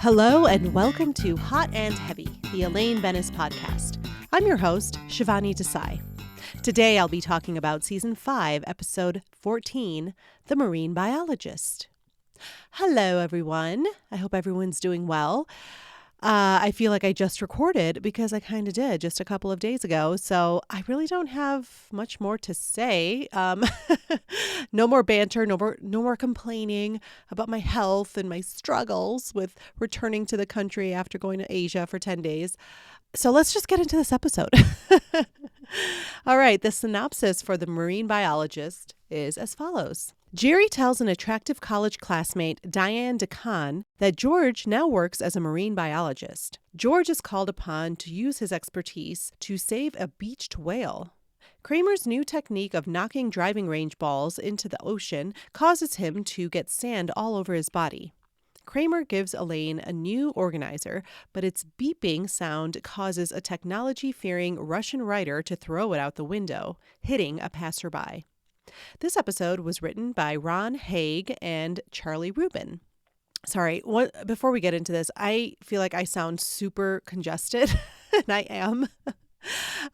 Hello and welcome to Hot and Heavy, the Elaine podcast. I'm your host, Shivani Desai. Today I'll be talking about Season 5, Episode 14, The Marine Biologist. Hello, everyone. I hope everyone's doing well. I feel like I just recorded because I kind of did just a couple of days ago, so I really don't have much more to say. No more banter, no more complaining about my health and my struggles with returning to the country after going to Asia for 10 days. So let's just get into this episode. All right, the synopsis for The Marine Biologist is as follows. Jerry tells an attractive college classmate, Diane DeCon, that George now works as a marine biologist. George is called upon to use his expertise to save a beached whale. Kramer's new technique of knocking driving range balls into the ocean causes him to get sand all over his body. Kramer gives Elaine a new organizer, but its beeping sound causes a technology-fearing Russian writer to throw it out the window, hitting a passerby. This episode was written by Ron Haig and Charlie Rubin. Sorry, before we get into this, I feel like I sound super congested, and I am.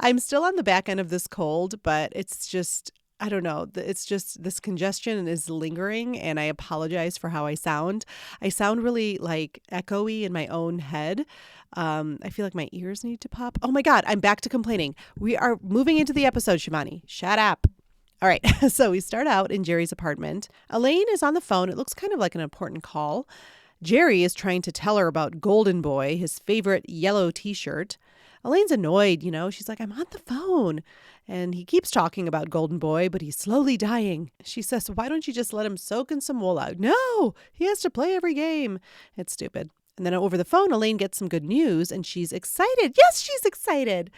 I'm still on the back end of this cold, but it's just, I don't know, it's just this congestion is lingering, and I apologize for how I sound. I sound really like echoey in my own head. I feel like my ears need to pop. Oh my God, I'm back to complaining. We are moving into the episode, Shivani. Shut up. All right, so we start out in Jerry's apartment. Elaine is on the phone. It looks kind of like an important call. Jerry is trying to tell her about Golden Boy, his favorite yellow t-shirt. Elaine's annoyed, She's like, I'm on the phone. And he keeps talking about Golden Boy, but he's slowly dying. She says, why don't you just let him soak in some wool out? No, he has to play every game. It's stupid. And then over the phone, Elaine gets some good news, and she's excited. Yes, she's excited.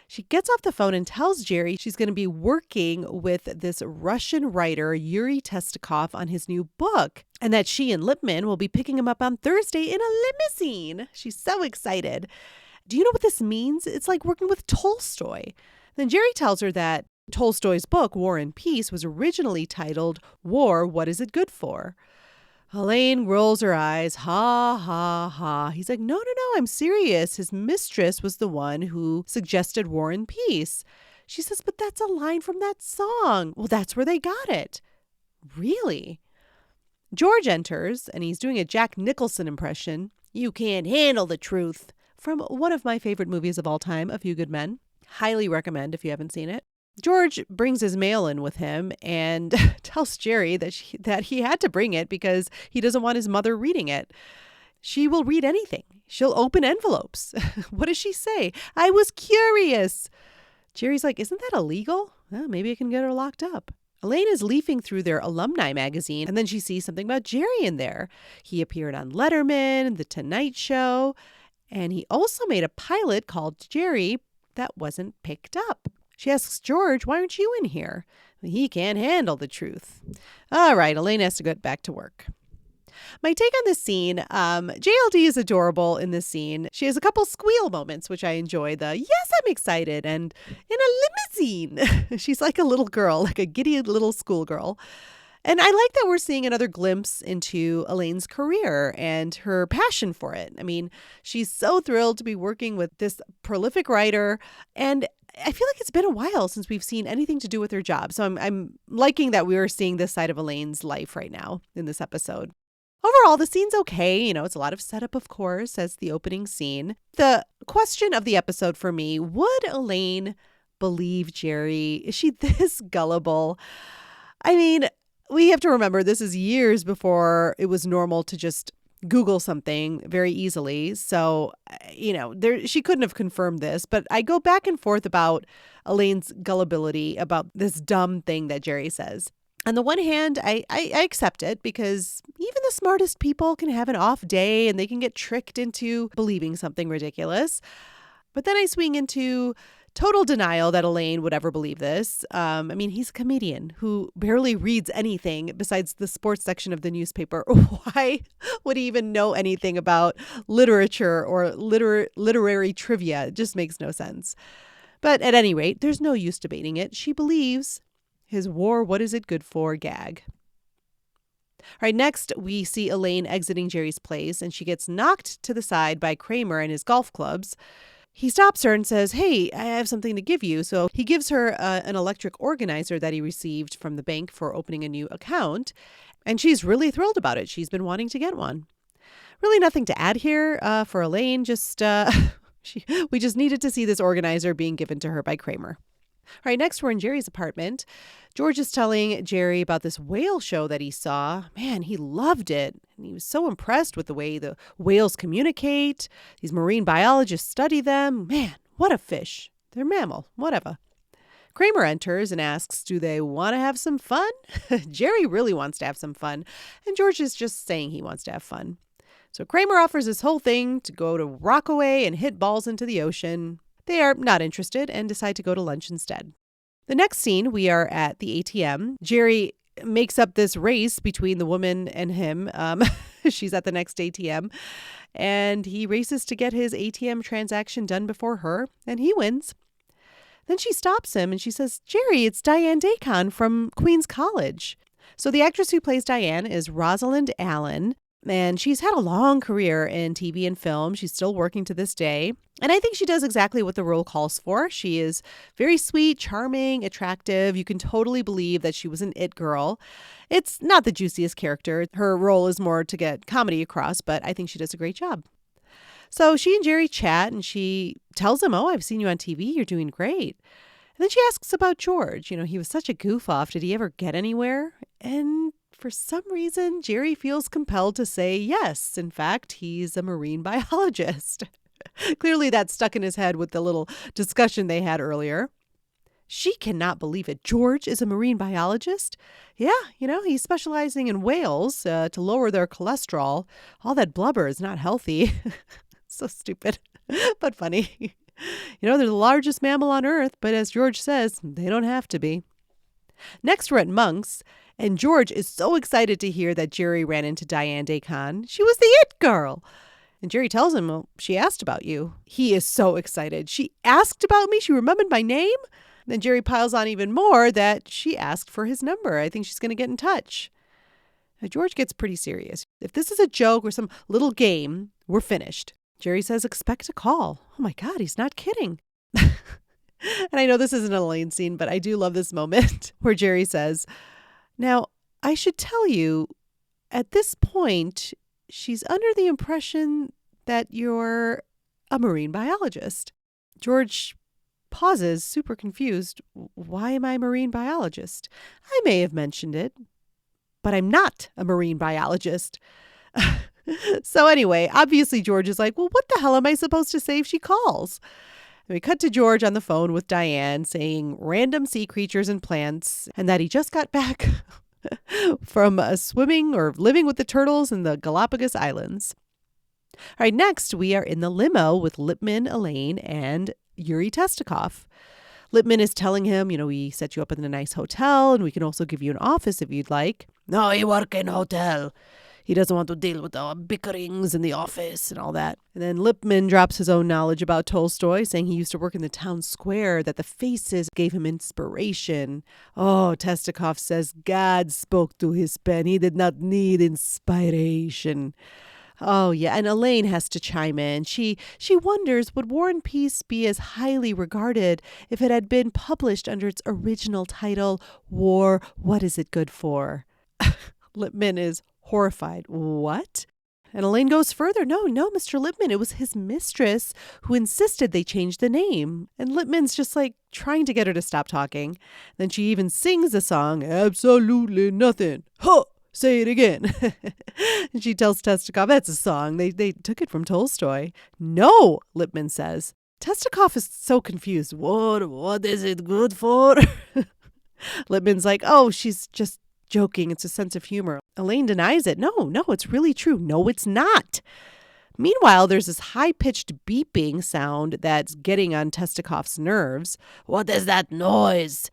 She gets off the phone and tells Jerry she's going to be working with this Russian writer, Yuri Testikov, on his new book, and that she and Lipman will be picking him up on Thursday in a limousine. She's so excited. Do you know what this means? It's like working with Tolstoy. Then Jerry tells her that Tolstoy's book, War and Peace, was originally titled War, What Is It Good For? Elaine rolls her eyes. Ha, ha, ha. He's like, no, I'm serious. His mistress was the one who suggested War and Peace. She says, but that's a line from that song. Well, that's where they got it. Really? George enters, and he's doing a Jack Nicholson impression. You can't handle the truth. From one of my favorite movies of all time, A Few Good Men. Highly recommend if you haven't seen it. George brings his mail in with him and tells Jerry that he had to bring it because he doesn't want his mother reading it. She will read anything. She'll open envelopes. What does she say? I was curious. Jerry's like, isn't that illegal? Well, maybe I can get her locked up. Elaine is leafing through their alumni magazine, and then she sees something about Jerry in there. He appeared on Letterman, The Tonight Show, and he also made a pilot called Jerry that wasn't picked up. She asks George, why aren't you in here? He can't handle the truth. All right, Elaine has to get back to work. My take on this scene, JLD is adorable in this scene. She has a couple squeal moments, which I enjoy. Yes, I'm excited, and in a limousine. She's like a little girl, like a giddy little schoolgirl. And I like that we're seeing another glimpse into Elaine's career and her passion for it. I mean, she's so thrilled to be working with this prolific writer, and I feel like it's been a while since we've seen anything to do with her job. So I'm liking that we are seeing this side of Elaine's life right now in this episode. Overall, the scene's okay. It's a lot of setup, of course, as the opening scene. The question of the episode for me, would Elaine believe Jerry? Is she this gullible? I mean, we have to remember this is years before it was normal to just Google something very easily. So, she couldn't have confirmed this, but I go back and forth about Elaine's gullibility about this dumb thing that Jerry says. On the one hand, I accept it because even the smartest people can have an off day and they can get tricked into believing something ridiculous. But then I swing into total denial that Elaine would ever believe this. He's a comedian who barely reads anything besides the sports section of the newspaper. Why would he even know anything about literature or literary trivia? It just makes no sense. But at any rate, there's no use debating it. She believes his war, what is it good for gag. All right, next we see Elaine exiting Jerry's place, and she gets knocked to the side by Kramer and his golf clubs. He stops her and says, "Hey, I have something to give you." So he gives her an electric organizer that he received from the bank for opening a new account. And she's really thrilled about it. She's been wanting to get one. Really nothing to add here for Elaine. We just needed to see this organizer being given to her by Kramer. All right, next we're in Jerry's apartment. George is telling Jerry about this whale show that he saw. Man, he loved it. And he was so impressed with the way the whales communicate. These marine biologists study them. Man, what a fish. They're mammal, whatever. Kramer enters and asks, do they want to have some fun? Jerry really wants to have some fun. And George is just saying he wants to have fun. So Kramer offers this whole thing to go to Rockaway and hit balls into the ocean. They are not interested and decide to go to lunch instead. The next scene, we are at the ATM. Jerry makes up this race between the woman and him. She's at the next ATM. And he races to get his ATM transaction done before her. And he wins. Then she stops him and she says, "Jerry, it's Diane Dacon from Queens College." So the actress who plays Diane is Rosalind Allen. And she's had a long career in TV and film. She's still working to this day. And I think she does exactly what the role calls for. She is very sweet, charming, attractive. You can totally believe that she was an it girl. It's not the juiciest character. Her role is more to get comedy across, but I think she does a great job. So she and Jerry chat and she tells him, "Oh, I've seen you on TV. You're doing great." And then she asks about George. He was such a goof off. Did he ever get anywhere? And for some reason, Jerry feels compelled to say yes. In fact, he's a marine biologist. Clearly that's stuck in his head with the little discussion they had earlier. She cannot believe it. George is a marine biologist? Yeah, he's specializing in whales to lower their cholesterol. All that blubber is not healthy. So stupid, but funny. They're the largest mammal on Earth, but as George says, they don't have to be. Next, we're at Monk's, and George is so excited to hear that Jerry ran into Diane Dacon. She was the it girl. And Jerry tells him, "Well, she asked about you." He is so excited. "She asked about me? She remembered my name?" Then Jerry piles on even more that she asked for his number. I think she's going to get in touch. Now, George gets pretty serious. If this is a joke or some little game, we're finished. Jerry says, "Expect a call." Oh my God, he's not kidding. And I know this isn't an Elaine scene, but I do love this moment where Jerry says, "Now, I should tell you, at this point, she's under the impression that you're a marine biologist." George pauses, super confused. Why am I a marine biologist? I may have mentioned it, but I'm not a marine biologist. So anyway, obviously George is like, well, what the hell am I supposed to say if she calls? And we cut to George on the phone with Diane saying random sea creatures and plants and that he just got back from swimming or living with the turtles in the Galapagos Islands. All right, next we are in the limo with Lipman, Elaine, and Yuri Testikov. Lipman is telling him, we set you up in a nice hotel and we can also give you an office if you'd like. "No, he work in hotel. He doesn't want to deal with our bickerings in the office and all that." And then Lipman drops his own knowledge about Tolstoy, saying he used to work in the town square, that the faces gave him inspiration. Oh, Testikov says God spoke to his pen. He did not need inspiration. Oh, yeah. And Elaine has to chime in. She wonders, would War and Peace be as highly regarded if it had been published under its original title, War, What Is It Good For? Lipman is horrified. What? And Elaine goes further. No, Mr. Lipman, it was his mistress who insisted they change the name. And Lipman's just like trying to get her to stop talking. Then she even sings the song, "Absolutely Nothing." Huh! Say it again. And she tells Testikov, that's a song. They took it from Tolstoy. "No," Lipman says. Testikov is so confused. What is it good for? Lipman's like, "Oh, she's just joking. It's a sense of humor." Elaine denies it. No, it's really true. No, it's not. Meanwhile, there's this high-pitched beeping sound that's getting on Testikov's nerves. "What is that noise?"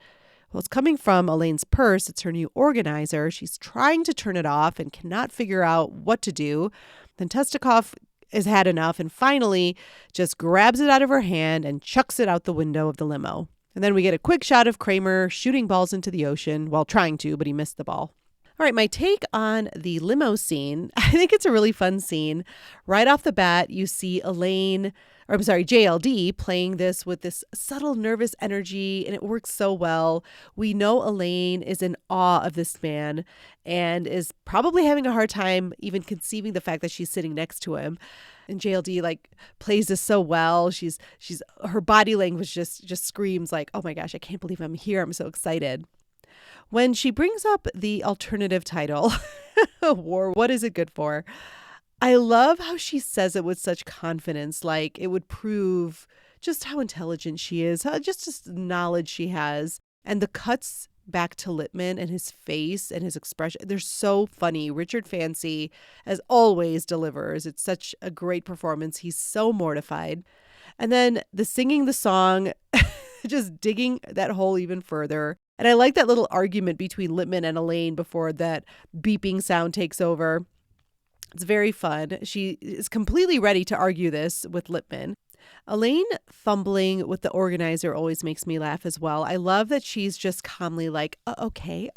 Well, it's coming from Elaine's purse. It's her new organizer. She's trying to turn it off and cannot figure out what to do. Then Testikov has had enough and finally just grabs it out of her hand and chucks it out the window of the limo. And then we get a quick shot of Kramer shooting balls into the ocean. Well, trying to, but he missed the ball. All right, my take on the limo scene, I think it's a really fun scene. Right off the bat, you see JLD playing this with this subtle nervous energy, and it works so well. We know Elaine is in awe of this man and is probably having a hard time even conceiving the fact that she's sitting next to him. And JLD plays this so well. Her body language just screams like, "Oh my gosh, I can't believe I'm here. I'm so excited." When she brings up the alternative title, War, what is it good for? I love how she says it with such confidence, like it would prove just how intelligent she is, just knowledge she has. And the cuts back to Lippman and his face and his expression, they're so funny. Richard Fancy, as always, delivers. It's such a great performance. He's so mortified. And then the singing the song, just digging that hole even further. And I like that little argument between Lippman and Elaine before that beeping sound takes over. It's very fun. She is completely ready to argue this with Lippman. Elaine fumbling with the organizer always makes me laugh as well. I love that she's just calmly like, okay.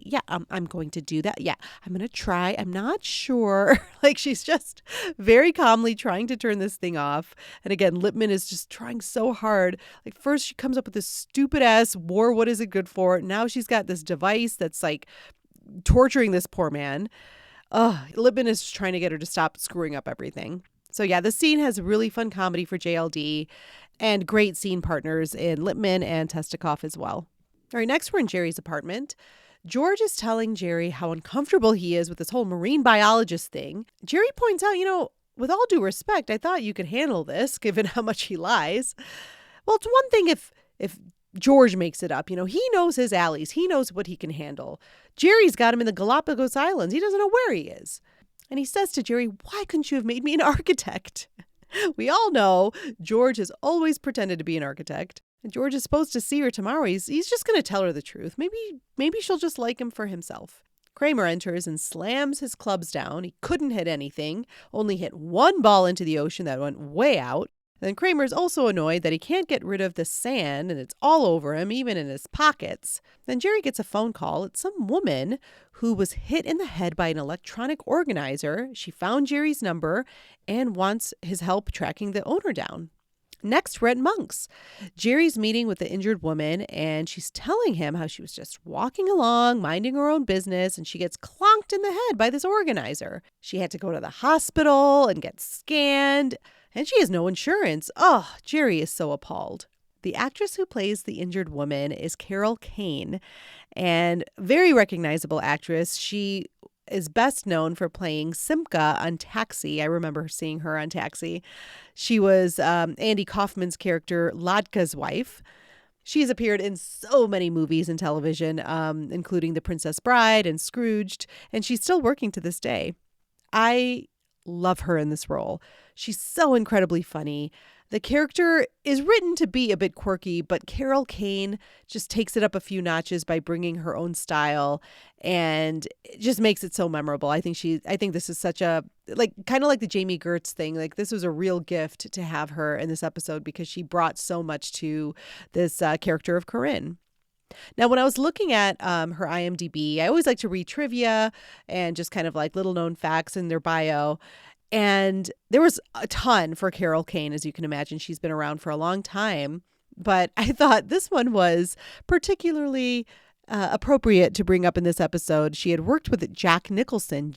Yeah, I'm going to do that. Yeah, I'm going to try. I'm not sure. She's just very calmly trying to turn this thing off. And again, Lippman is just trying so hard. First she comes up with this stupid ass war. What is it good for? Now she's got this device that's torturing this poor man. Lippman is just trying to get her to stop screwing up everything. So yeah, the scene has really fun comedy for JLD and great scene partners in Lippman and Testikoff as well. All right, next we're in Jerry's apartment. George is telling Jerry how uncomfortable he is with this whole marine biologist thing. Jerry points out, with all due respect, I thought you could handle this given how much he lies. Well, it's one thing if George makes it up. He knows his alleys. He knows what he can handle. Jerry's got him in the Galapagos Islands. He doesn't know where he is. And he says to Jerry, "Why couldn't you have made me an architect?" We all know George has always pretended to be an architect. And George is supposed to see her tomorrow. He's just going to tell her the truth. Maybe she'll just like him for himself. Kramer enters and slams his clubs down. He couldn't hit anything, only hit one ball into the ocean that went way out. Then Kramer's also annoyed that he can't get rid of the sand and it's all over him, even in his pockets. Then Jerry gets a phone call. It's some woman who was hit in the head by an electronic organizer. She found Jerry's number and wants his help tracking the owner down. Next, we're at Monk's. Jerry's meeting with the injured woman, and she's telling him how she was just walking along, minding her own business, and she gets clonked in the head by this organizer. She had to go to the hospital and get scanned, and she has no insurance. Oh, Jerry is so appalled. The actress who plays the injured woman is Carol Kane, and very recognizable actress. She is best known for playing Simca on Taxi. I remember seeing her on Taxi. She was Andy Kaufman's character, Ladka's wife. She's appeared in so many movies and television, including The Princess Bride and Scrooged, and she's still working to this day. I love her in this role. She's so incredibly funny. The character is written to be a bit quirky, but Carol Kane just takes it up a few notches by bringing her own style, and it just makes it so memorable. I think this is such a, kind of like the Jamie Gertz thing. This was a real gift to have her in this episode because she brought so much to this character of Corinne. Now, when I was looking at her IMDb, I always like to read trivia and just kind of little known facts in their bio. And there was a ton for Carol Kane, as you can imagine. She's been around for a long time. But I thought this one was particularly appropriate to bring up in this episode. She had worked with Jack Nicholson,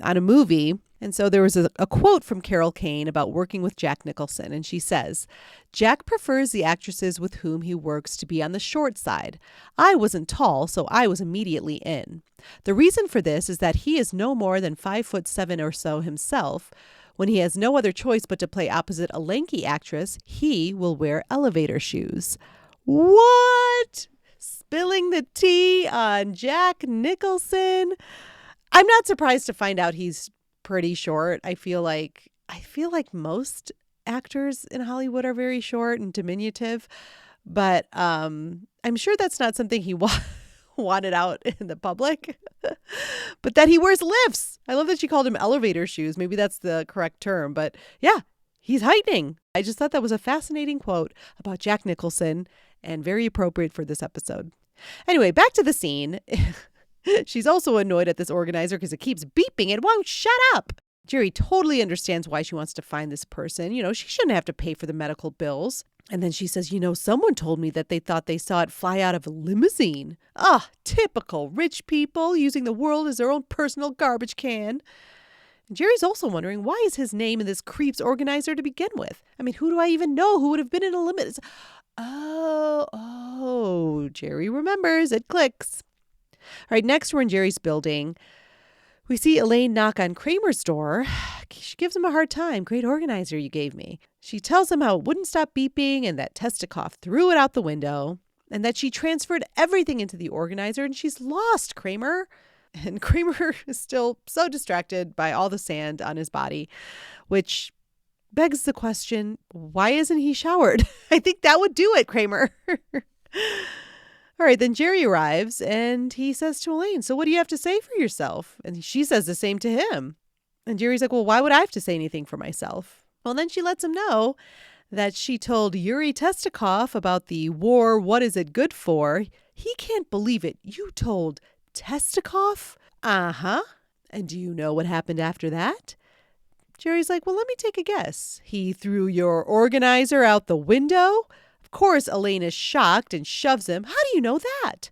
on a movie. And so there was a quote from Carol Kane about working with Jack Nicholson. And she says, "Jack prefers the actresses with whom he works to be on the short side. I wasn't tall, so I was immediately in. The reason for this is that he is no more than 5'7" or so himself. When he has no other choice but to play opposite a lanky actress, he will wear elevator shoes." What? Spilling the tea on Jack Nicholson. I'm not surprised to find out he's pretty short. I feel like most actors in Hollywood are very short and diminutive, but I'm sure that's not something he wanted out in the public. But that he wears lifts. I love that she called him elevator shoes. Maybe that's the correct term, but yeah, he's heightening. I just thought that was a fascinating quote about Jack Nicholson and very appropriate for this episode. Anyway, back to the scene. She's also annoyed at this organizer because it keeps beeping and won't shut up. Jerry totally understands why she wants to find this person. She shouldn't have to pay for the medical bills. And then she says, someone told me that they thought they saw it fly out of a limousine. Ah, typical rich people using the world as their own personal garbage can. And Jerry's also wondering, why is his name in this creep's organizer to begin with? I mean, who do I even know who would have been in a limousine? Oh, Jerry remembers. It clicks. All right, next we're in Jerry's building. We see Elaine knock on Kramer's door. She gives him a hard time. Great organizer you gave me. She tells him how it wouldn't stop beeping and that Testikov threw it out the window and that she transferred everything into the organizer and she's lost Kramer. And Kramer is still so distracted by all the sand on his body, which begs the question, why isn't he showered? I think that would do it, Kramer. All right, then Jerry arrives and he says to Elaine, so what do you have to say for yourself? And she says the same to him. And Jerry's like, well, why would I have to say anything for myself? Well, then she lets him know that she told Yuri Testikov about the war, what is it good for? He can't believe it. You told Testikov? Uh-huh. And do you know what happened after that? Jerry's like, well, let me take a guess. He threw your organizer out the window? Of course, Elaine is shocked and shoves him. How do you know that?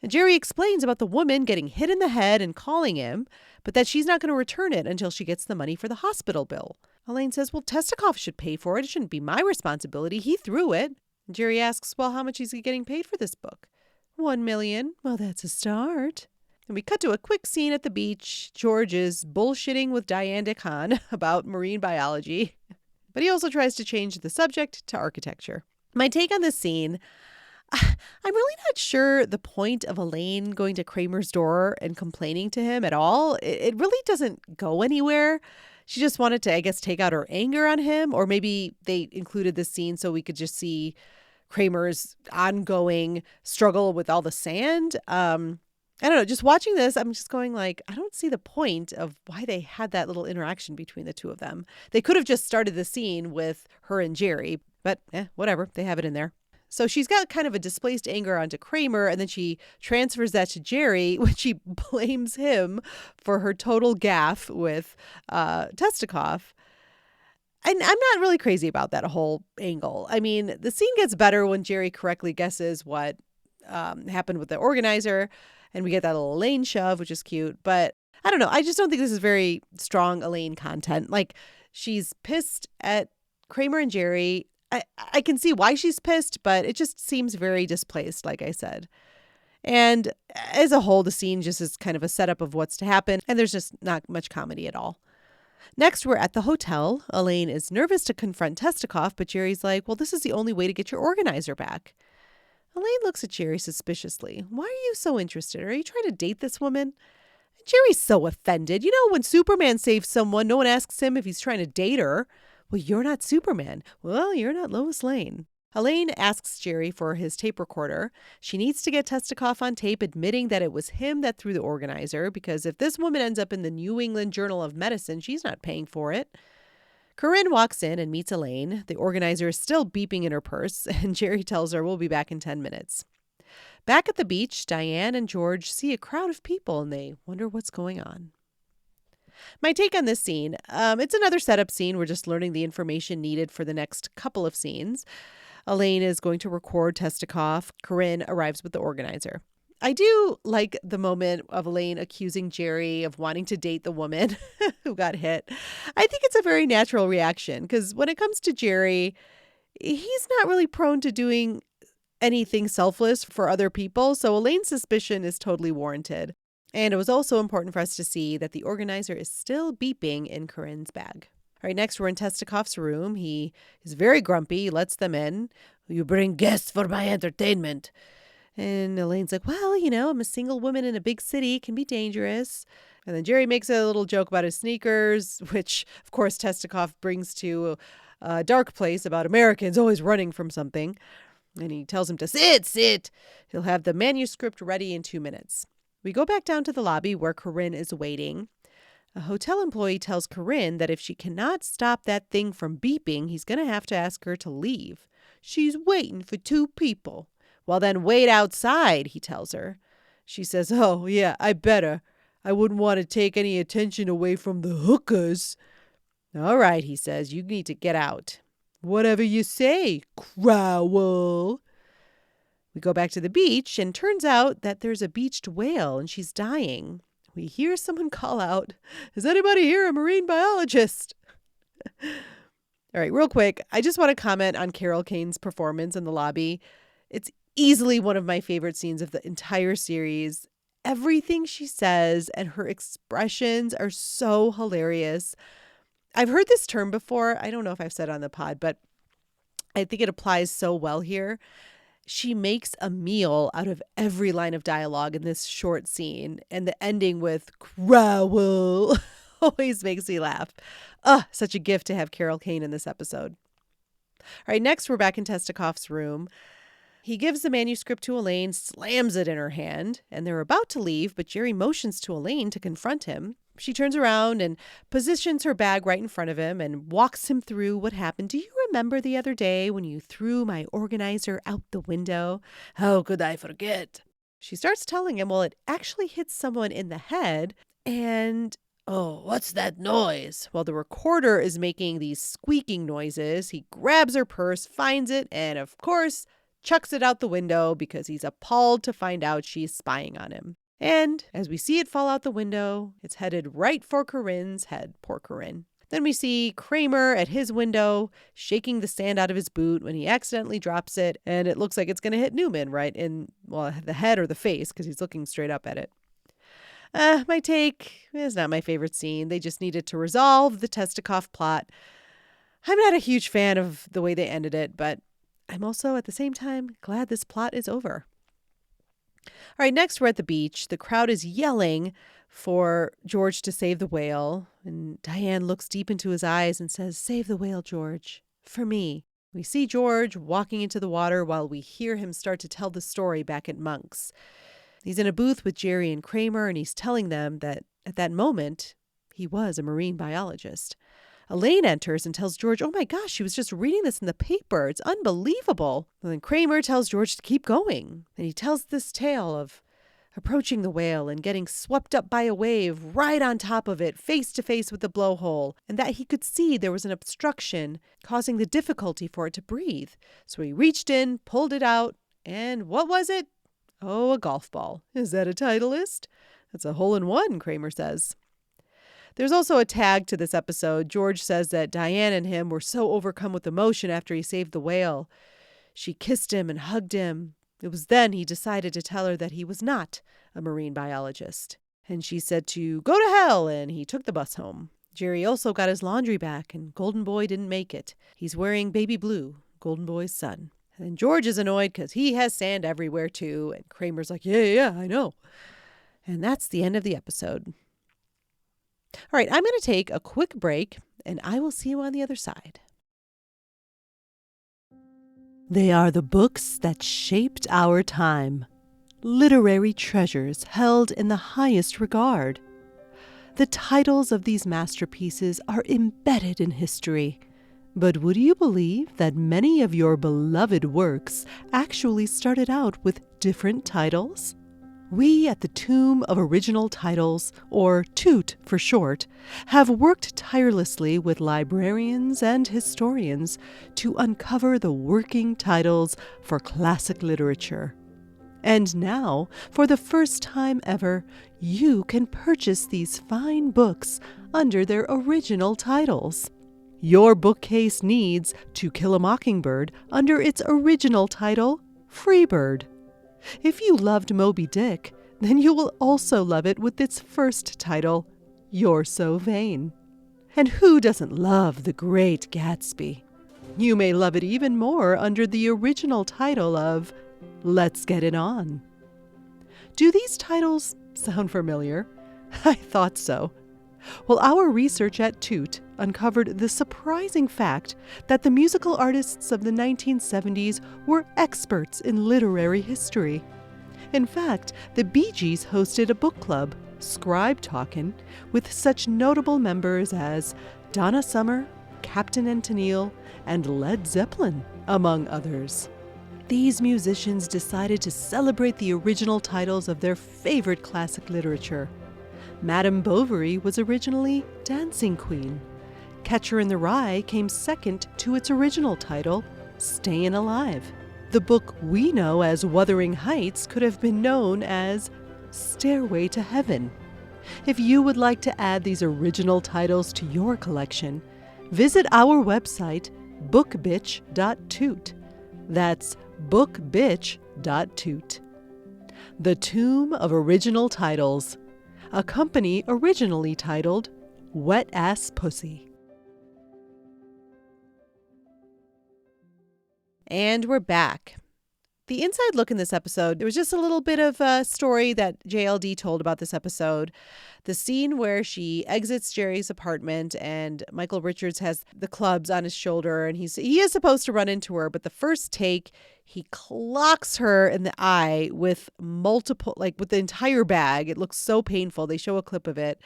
And Jerry explains about the woman getting hit in the head and calling him, but that she's not going to return it until she gets the money for the hospital bill. Elaine says, well, Testikov should pay for it. It shouldn't be my responsibility. He threw it. And Jerry asks, well, how much is he getting paid for this book? $1 million. Well, that's a start. And we cut to a quick scene at the beach. George is bullshitting with Diane DeCon about marine biology, but he also tries to change the subject to architecture. My take on this scene, I'm really not sure the point of Elaine going to Kramer's door and complaining to him at all. It really doesn't go anywhere. She just wanted to, I guess, take out her anger on him, or maybe they included this scene so we could just see Kramer's ongoing struggle with all the sand. I don't know, just watching this, I'm just going like, I don't see the point of why they had that little interaction between the two of them. They could have just started the scene with her and Jerry, but whatever, they have it in there. So she's got kind of a displaced anger onto Kramer, and then she transfers that to Jerry, when she blames him for her total gaffe with Testikov. And I'm not really crazy about that whole angle. I mean, the scene gets better when Jerry correctly guesses what happened with the organizer, and we get that little Elaine shove, which is cute. But I don't know. I just don't think this is very strong Elaine content. Like, she's pissed at Kramer and Jerry. I can see why she's pissed, but it just seems very displaced, like I said. And as a whole, the scene just is kind of a setup of what's to happen, and there's just not much comedy at all. Next, we're at the hotel. Elaine is nervous to confront Testikov, but Jerry's like, well, this is the only way to get your organizer back. Elaine looks at Jerry suspiciously. Why are you so interested? Are you trying to date this woman? Jerry's so offended. When Superman saves someone, no one asks him if he's trying to date her. Well, you're not Superman. Well, you're not Lois Lane. Elaine asks Jerry for his tape recorder. She needs to get Testikov on tape admitting that it was him that threw the organizer, because if this woman ends up in the New England Journal of Medicine, she's not paying for it. Corinne walks in and meets Elaine. The organizer is still beeping in her purse, and Jerry tells her we'll be back in 10 minutes. Back at the beach, Diane and George see a crowd of people, and they wonder what's going on. My take on this scene, it's another setup scene. We're just learning the information needed for the next couple of scenes. Elaine is going to record Testikov. Corinne arrives with the organizer. I do like the moment of Elaine accusing Jerry of wanting to date the woman who got hit. I think it's a very natural reaction, because when it comes to Jerry, he's not really prone to doing anything selfless for other people. So Elaine's suspicion is totally warranted. And it was also important for us to see that the organizer is still beeping in Corinne's bag. All right, next we're in Testikov's room. He is very grumpy. He lets them in. You bring guests for my entertainment. And Elaine's like, well, I'm a single woman in a big city. It can be dangerous. And then Jerry makes a little joke about his sneakers, which, of course, Testikov brings to a dark place about Americans always running from something. And he tells him to sit. He'll have the manuscript ready in 2 minutes. We go back down to the lobby where Corinne is waiting. A hotel employee tells Corinne that if she cannot stop that thing from beeping, he's going to have to ask her to leave. She's waiting for 2 people. Well, then wait outside, he tells her. She says, "Oh, yeah, I better. I wouldn't want to take any attention away from the hookers." "All right," he says, "you need to get out." "Whatever you say, Crowell." We go back to the beach, and turns out that there's a beached whale, and she's dying. We hear someone call out, "Is anybody here a marine biologist?" All right, real quick, I just want to comment on Carol Kane's performance in the lobby. It's easily one of my favorite scenes of the entire series. Everything she says and her expressions are so hilarious. I've heard this term before. I don't know if I've said it on the pod, but I think it applies so well here. She makes a meal out of every line of dialogue in this short scene, and the ending with "Crowell" always makes me laugh. Such a gift to have Carol Kane in this episode. All right, next we're back in Testikoff's room. He gives the manuscript to Elaine, slams it in her hand, and they're about to leave, but Jerry motions to Elaine to confront him. She turns around and positions her bag right in front of him and walks him through what happened. "Do you remember the other day when you threw my organizer out the window?" "How could I forget?" She starts telling him, well, it actually hits someone in the head, and "Oh, what's that noise?" Well, the recorder is making these squeaking noises. He grabs her purse, finds it, and of course, chucks it out the window because he's appalled to find out she's spying on him. And as we see it fall out the window, it's headed right for Corinne's head. Poor Corinne. Then we see Kramer at his window shaking the sand out of his boot when he accidentally drops it, and it looks like it's going to hit Newman right in, well, the head or the face because he's looking straight up at it. My take is not my favorite scene. They just needed to resolve the Testikoff plot. I'm not a huge fan of the way they ended it, but I'm also at the same time glad this plot is over. All right, next we're at the beach. The crowd is yelling for George to save the whale, and Diane looks deep into his eyes and says, "Save the whale, George, for me." We see George walking into the water while we hear him start to tell the story back at Monk's. He's in a booth with Jerry and Kramer, and he's telling them that at that moment, he was a marine biologist. Elaine enters and tells George, "Oh my gosh, she was just reading this in the paper. It's unbelievable." And then Kramer tells George to keep going. And he tells this tale of approaching the whale and getting swept up by a wave right on top of it, face to face with the blowhole, and that he could see there was an obstruction causing the difficulty for it to breathe. So he reached in, pulled it out, and what was it? Oh, a golf ball. "Is that a Titleist?" "That's a hole-in-one," Kramer says. There's also a tag to this episode. George says that Diane and him were so overcome with emotion after he saved the whale. She kissed him and hugged him. It was then he decided to tell her that he was not a marine biologist. And she said to go to hell, and he took the bus home. Jerry also got his laundry back, and Golden Boy didn't make it. He's wearing baby blue, Golden Boy's son. And George is annoyed because he has sand everywhere too. And Kramer's like, yeah, I know. And that's the end of the episode. All right, I'm going to take a quick break, and I will see you on the other side. They are the books that shaped our time, literary treasures held in the highest regard. The titles of these masterpieces are embedded in history. But would you believe that many of your beloved works actually started out with different titles? We at the Tomb of Original Titles, or TOOT for short, have worked tirelessly with librarians and historians to uncover the working titles for classic literature. And now, for the first time ever, you can purchase these fine books under their original titles. Your bookcase needs To Kill a Mockingbird under its original title, Freebird. If you loved Moby Dick, then you will also love it with its first title, You're So Vain. And who doesn't love The Great Gatsby? You may love it even more under the original title of Let's Get It On. Do these titles sound familiar? I thought so. Well, our research at Toot uncovered the surprising fact that the musical artists of the 1970s were experts in literary history. In fact, the Bee Gees hosted a book club, Scribe Talkin', with such notable members as Donna Summer, Captain and Tennille, and Led Zeppelin, among others. these musicians decided to celebrate the original titles of their favorite classic literature. Madame Bovary was originally Dancing Queen. Catcher in the Rye came second to its original title, Stayin' Alive. The book we know as Wuthering Heights could have been known as Stairway to Heaven. If you would like to add these original titles to your collection, visit our website, bookbitch.toot. That's bookbitch.toot. The Tomb of Original Titles, a company originally titled Wet Ass Pussy. And we're back. The inside look in this episode, there was just a little bit of a story that JLD told about this episode. The scene where she exits Jerry's apartment and Michael Richards has the clubs on his shoulder and he is supposed to run into her, but the first take, he clocks her in the eye with with the entire bag. It looks so painful. They show a clip of it.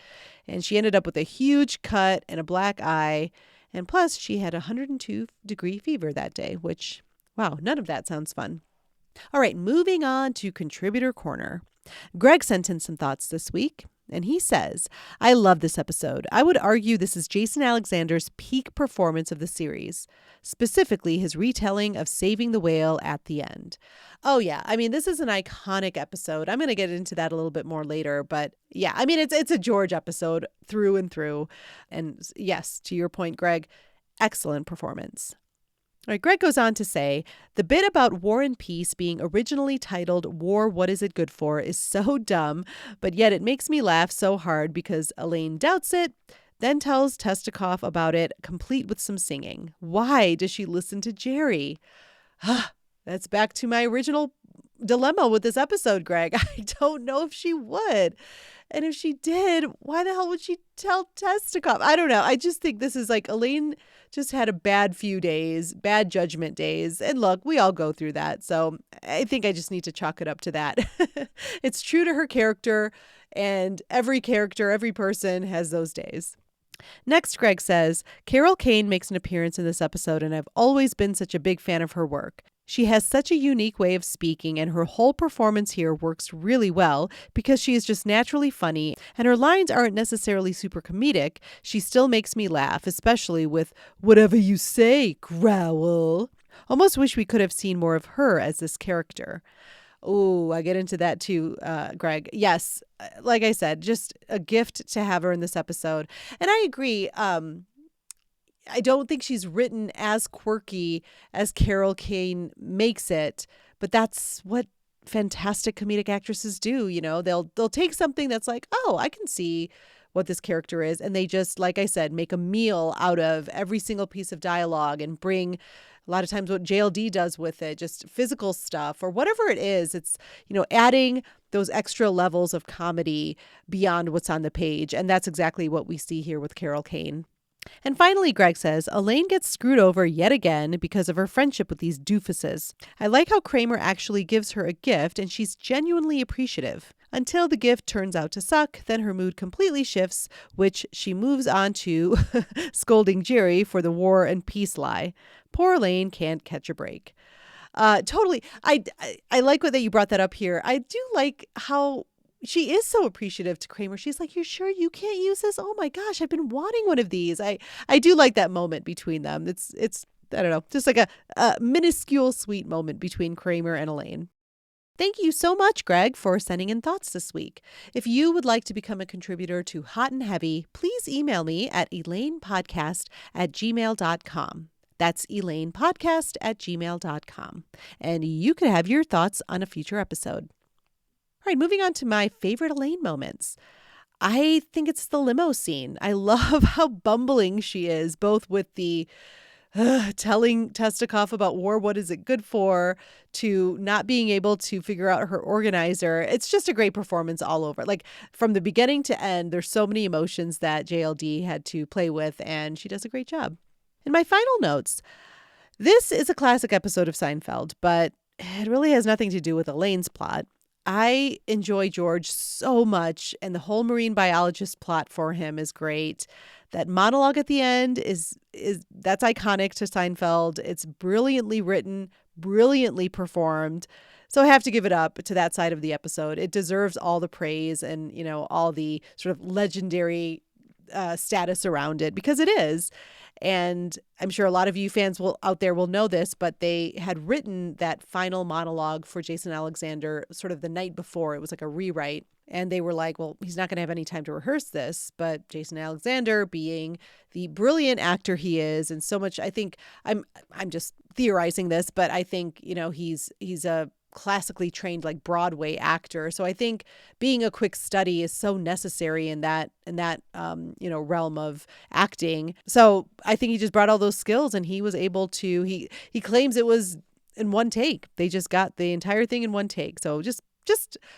And she ended up with a huge cut and a black eye. And plus, she had 102-degree fever that day, which, wow, none of that sounds fun. All right, moving on to Contributor Corner. Greg sent in some thoughts this week, and he says, I love this episode. I would argue this is Jason Alexander's peak performance of the series, specifically his retelling of saving the whale at the end. Oh, yeah. I mean, this is an iconic episode. I'm going to get into that a little bit more later, but yeah, I mean, it's a George episode through and through. And yes, to your point, Greg, excellent performance. All right, Greg goes on to say, the bit about War and Peace being originally titled War, What Is It Good For is so dumb, but yet it makes me laugh so hard because Elaine doubts it, then tells Testikoff about it, complete with some singing. Why does she listen to Jerry? That's back to my original dilemma with this episode, Greg. I don't know if she would. And if she did, why the hell would she tell Testikoff? I don't know. I just think this is like Elaine just had a bad few days, bad judgment days. And look, we all go through that. So I think I just need to chalk it up to that. It's true to her character, and every character, every person has those days. Next, Greg says, Carol Kane makes an appearance in this episode, and I've always been such a big fan of her work. She has such a unique way of speaking, and her whole performance here works really well because she is just naturally funny, and her lines aren't necessarily super comedic. She still makes me laugh, especially with whatever you say, growl. Almost wish we could have seen more of her as this character. Oh, I get into that too, Greg. Yes, like I said, just a gift to have her in this episode. And I agree. I don't think she's written as quirky as Carol Kane makes it, but that's what fantastic comedic actresses do. You know, they'll take something that's like, oh, I can see what this character is. And they just, like I said, make a meal out of every single piece of dialogue and bring a lot of times what JLD does with it, just physical stuff or whatever it is. It's, you know, adding those extra levels of comedy beyond what's on the page. And that's exactly what we see here with Carol Kane. And finally, Greg says, Elaine gets screwed over yet again because of her friendship with these doofuses. I like how Kramer actually gives her a gift and she's genuinely appreciative. Until the gift turns out to suck, then her mood completely shifts, which she moves on to scolding Jerry for the War and Peace lie. Poor Elaine can't catch a break. Totally. I like that you brought that up here. I do like how she is so appreciative to Kramer. She's like, "You sure you can't use this? Oh my gosh, I've been wanting one of these." I do like that moment between them. It's I don't know, just like a minuscule sweet moment between Kramer and Elaine. Thank you so much, Greg, for sending in thoughts this week. If you would like to become a contributor to Hot and Heavy, please email me at elainepodcast@gmail.com. That's elainepodcast@gmail.com. And you could have your thoughts on a future episode. All right, moving on to my favorite Elaine moments. I think it's the limo scene. I love how bumbling she is, both with the telling Testikoff about war, what is it good for, to not being able to figure out her organizer. It's just a great performance all over. Like from the beginning to end, there's so many emotions that JLD had to play with, and she does a great job. In my final notes, this is a classic episode of Seinfeld, but it really has nothing to do with Elaine's plot. I enjoy George so much, and the whole marine biologist plot for him is great. That monologue at the end is that's iconic to Seinfeld. It's brilliantly written, brilliantly performed. So I have to give it up to that side of the episode. It deserves all the praise and, all the sort of legendary status around it, because it is. And I'm sure a lot of you fans out there will know this, but they had written that final monologue for Jason Alexander sort of the night before. It was like a rewrite. And they were like, well, he's not going to have any time to rehearse this. But Jason Alexander, being the brilliant actor he is, and so much, I think I'm just theorizing this, but I think, he's a classically trained like Broadway actor. So I think being a quick study is so necessary in that realm of acting. So I think he just brought all those skills, and he was able to, he claims it was in one take. They just got the entire thing in one take. So just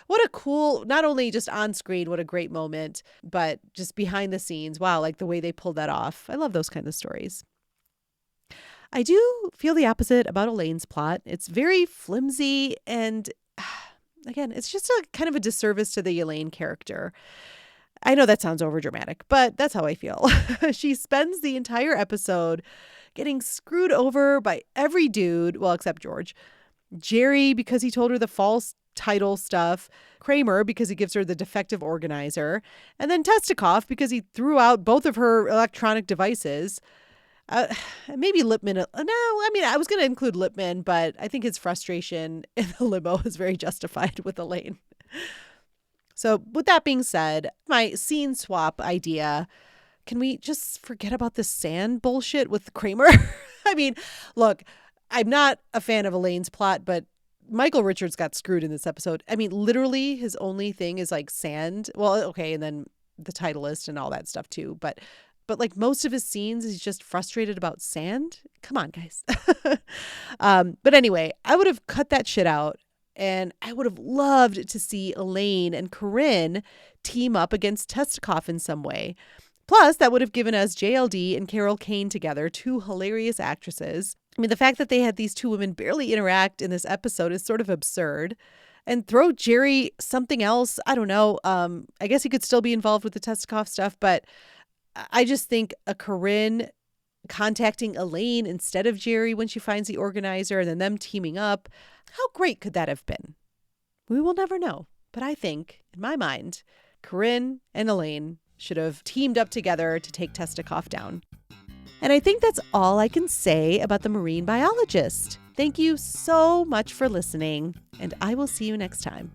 what a cool, not only just on screen, what a great moment, but just behind the scenes. Wow. Like the way they pulled that off. I love those kind of stories. I do feel the opposite about Elaine's plot. It's very flimsy, and again, it's just a kind of a disservice to the Elaine character. I know that sounds overdramatic, but that's how I feel. She spends the entire episode getting screwed over by every dude, well, except George. Jerry, because he told her the false title stuff. Kramer, because he gives her the defective organizer. And then Testikov, because he threw out both of her electronic devices. Maybe Lipman. No, I mean, I was going to include Lipman, but I think his frustration in the limo is very justified with Elaine. So with that being said, my scene swap idea, can we just forget about this sand bullshit with Kramer? I mean, look, I'm not a fan of Elaine's plot, but Michael Richards got screwed in this episode. I mean, literally his only thing is like sand. Well, okay. And then the titleist and all that stuff too. But like most of his scenes, he's just frustrated about sand. Come on, guys. But anyway, I would have cut that shit out, and I would have loved to see Elaine and Corinne team up against Testikov in some way. Plus, that would have given us JLD and Carol Kane together, two hilarious actresses. I mean, the fact that they had these two women barely interact in this episode is sort of absurd. And throw Jerry something else. I don't know. I guess he could still be involved with the Testikov stuff, but I just think a Corinne contacting Elaine instead of Jerry when she finds the organizer, and then them teaming up. How great could that have been? We will never know. But I think, in my mind, Corinne and Elaine should have teamed up together to take Testikov down. And I think that's all I can say about the Marine Biologist. Thank you so much for listening, and I will see you next time.